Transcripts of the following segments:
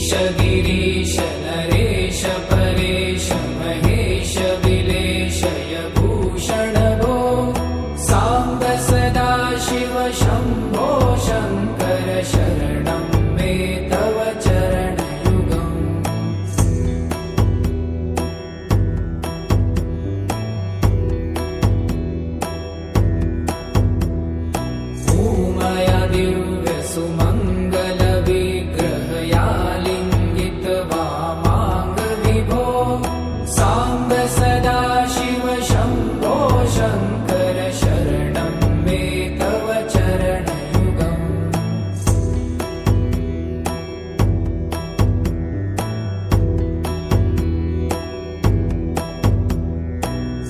ईश गिरीश नरेश परेश महेश विलेशय भूषण भो साम्ब सदा शिव शम्भो शङ्कर शरणं मे तव चरणयुगम् उमया दिव्य सुमङ्गल विग्रहया लिङ्गित वामाङ्ग विभो साम्ब सदा शिव शम्भो शङ्कर शरणं मे तव चरणयुगम्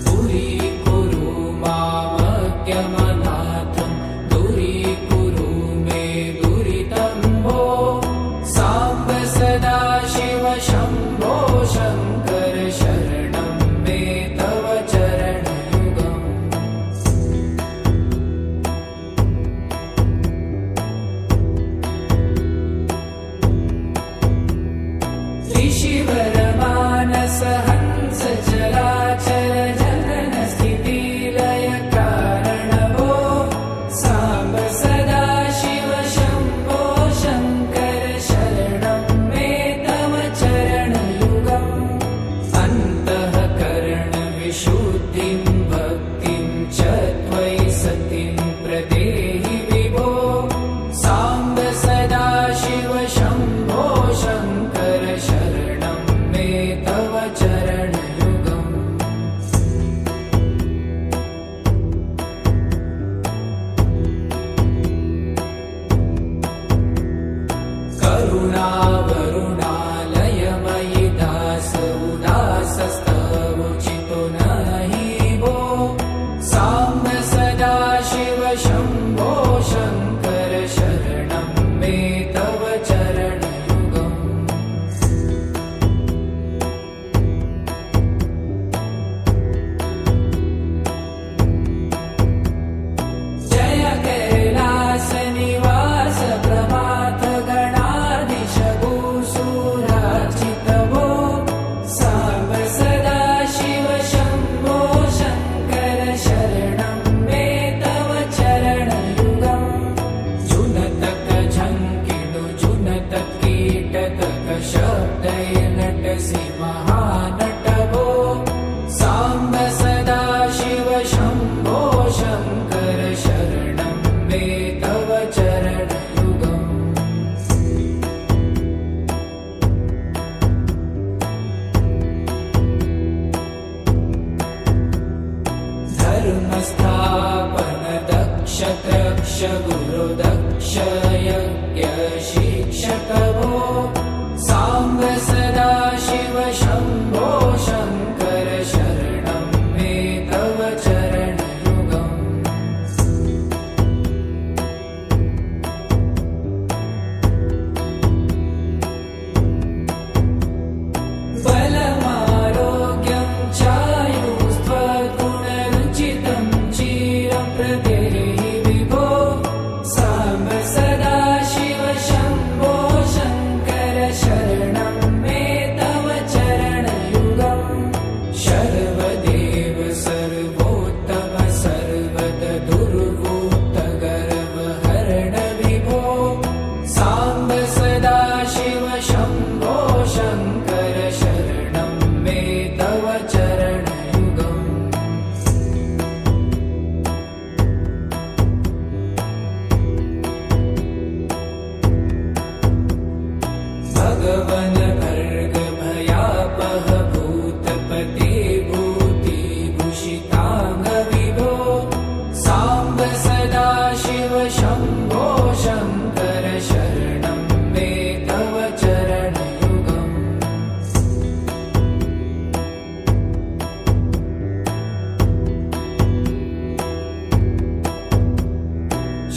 दूरीकुरु मामज्ञमनाथं दूरीकुरु मे दुरितं भो साम्ब सदा शिव शम्भो शङ्कर शरणं मे तव चरणयुगम् ऋषिवरमानस हंस चराचर जनन स्थिति लय कारण भो साम्ब सदा शिव शम्भो शङ्कर शरणं मे तव चरणयुगम् अन्तःकरण विशुद्धिं भक्तिं च त्वयि सतिं प्रदेहि विभो साम्ब सदा शिव शम्भो शङ्कर शरणं मे तव चरणयुगम् करुणावरुणालयमयि दास उदासस्तवोचितो नहि भो साम्ब सदा शिव शम्भो शङ्कर शरणं मे तव चरणयुगम् जय कैलास निवास प्रभात गणाधीश भूसुरार्चित भो साम्ब सदा शिव शम्भो शङ्कर शरणं मे तव चरणयुगम् जुनतक झङ्किणु जुनतक कीटतक शब्दैर्नटसि महानट भो साम्ब सदा शिव शम्भो शङ्कर शरणं मे तव चरणयुगम् धर्मस्थापन दक्ष त्रक्ष गुरु दक्ष यज्ञ शिक्षक भो साम्ब सदा शिव शम्भो शङ्कर शरणं मे तव चरणयुगम् बलमारोग्यं चायुस्त्वगुणरुचितं चिरं प्रदेहि विभो साम्ब सदा शिव शम्भो शङ्कर शरणं मे तव चरणयुगम् शर्वदेव सर्वोत्तम सर्वद दुर्वूत गर्वहरण विभो साम्ब सदा शिव शम्भो शङ्कर शरणं मे तव चरणयुगम् भगवन भर्ग भयापह भूतपते भूतिभूषिताङ्ग विभो साम्ब सदा शिव शम्भो शङ्कर शरणं मे तव चरणयुगम्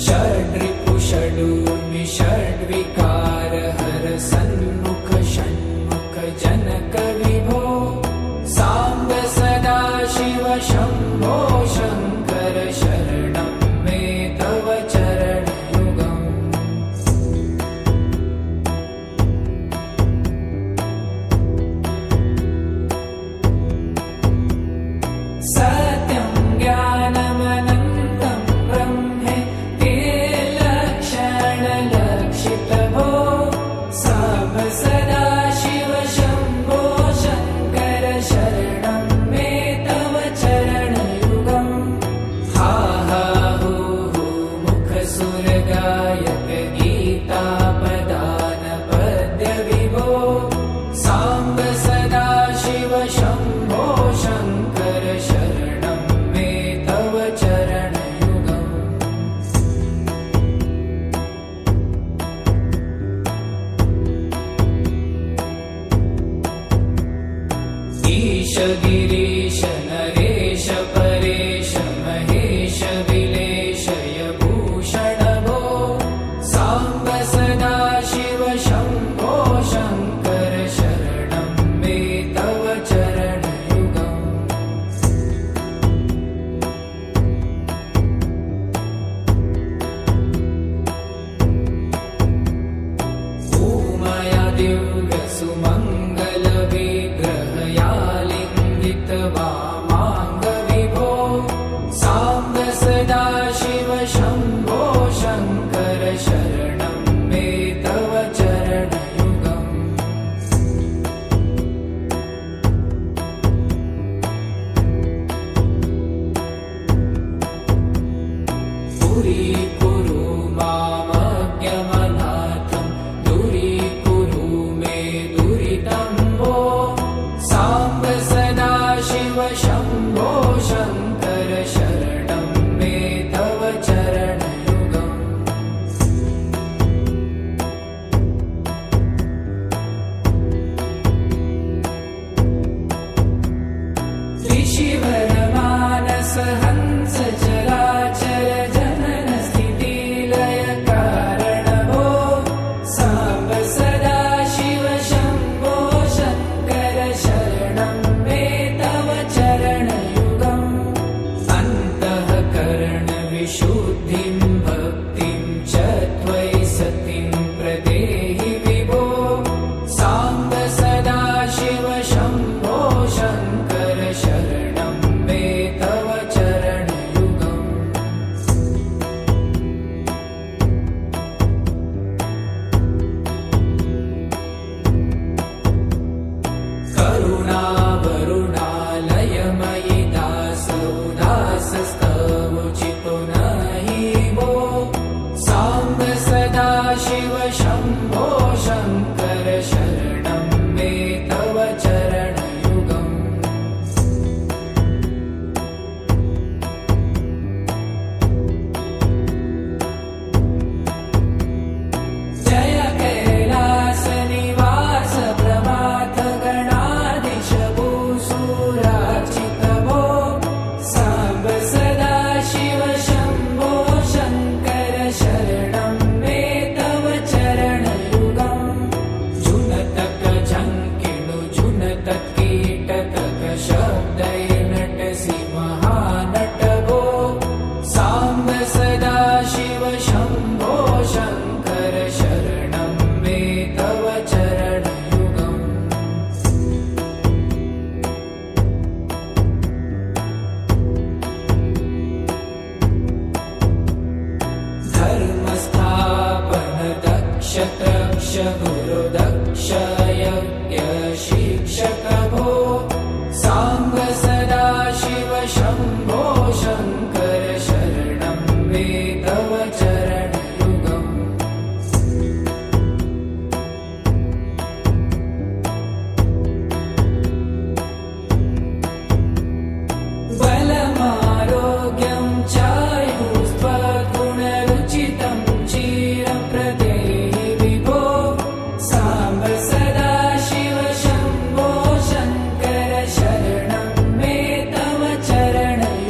षड्रिपु षडूर्मि षड्विकार हर सन्मुख षण्मुख जनक विभो साम्ब सदा शिव शम्भो शङ्कर शरणं मे तव चरणयुगम् सत्यं ज्ञानमनन्तं ब्रह्मेति लक्षणलक्षितभो साम्ब सदाशिव शम्भो शङ्कर शरणं मे तव चरणयुगम् हा हा हू हू मुखसुरगायक गीतापदान पद्यविभो साम्ब सदाशिव शम्भो शङ्कर शरणं मे तव चरणयुगम् ईश गिरीश नरेश परेश महेश विलेशय भूषण भो साम्ब सदाशिव शम्भो शङ्कर शरणं मे तव चरणयुगम् ऊमया दिव्यसुमङ्गलविग्रहयालिङ्गित वामाङ्गविभो साम्ब सदाशिव शम्भो शङ्कर शरणं मे तव चरणयुगम् दूरीकुरु मामज्ञमनाथं दूरीकुरु मे दुरितं भो साम्ब सदाशिव शम्भो शङ्कर शरणं मे तव चरणयुगम् त्रिशिवरमानस हंस चराचर जनन स्थितिलय कारण भो साम्ब सदाशिव शम्भो शङ्कर शरणं मे तव चरणयुगम् अन्तःकरण विशुद्धिं भक्तिं च त्वयि सतिं प्रदेहि विभो साम्ब सदाशिव शम्भो शङ्कर शरणं मे तव चरणयुगम् करुणावरुणालयमयि दासोदासस्तवोचितो नहि भो साम्ब सदाशिव शम्भो शङ्कर शरणं मे तव चरणयुगम् जय कैलासनिवास प्रमाथ गणाधीश भूसुरार्चित भो साम्ब सदाशिव शम्भो शङ्कर शरणं मे तव चरणयुगम् जुनतक झङ्किणु जुनतक कीटतक शब्दैर्नटसि महानट भो साम्ब सदाशिव शम्भो शङ्कर शरणं मे तव चरणयुगम् धर्मस्थापन दक्ष तक्ष गुरुदक्ष यज्ञ शिक्षक भो साम्ब सदाशिव शम्भो शङ्कर शरणं मे तव चरणयुगम् बलमारोग्यं चायुस्त्वगुणरुचितं चिरं प्रदेहि विभो साम्ब सदाशिव शम्भो शङ्कर शरणं मे तव चरणयुगम्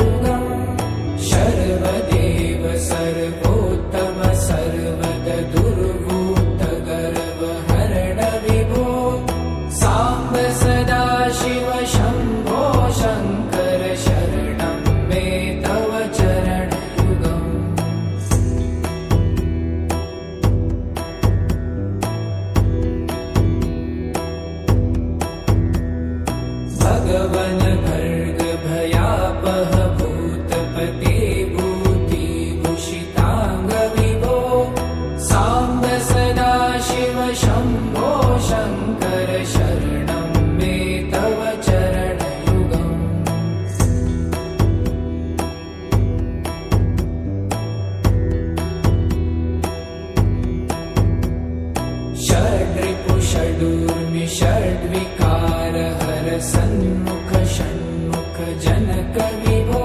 सन्मुख षण्मुख जनक विभो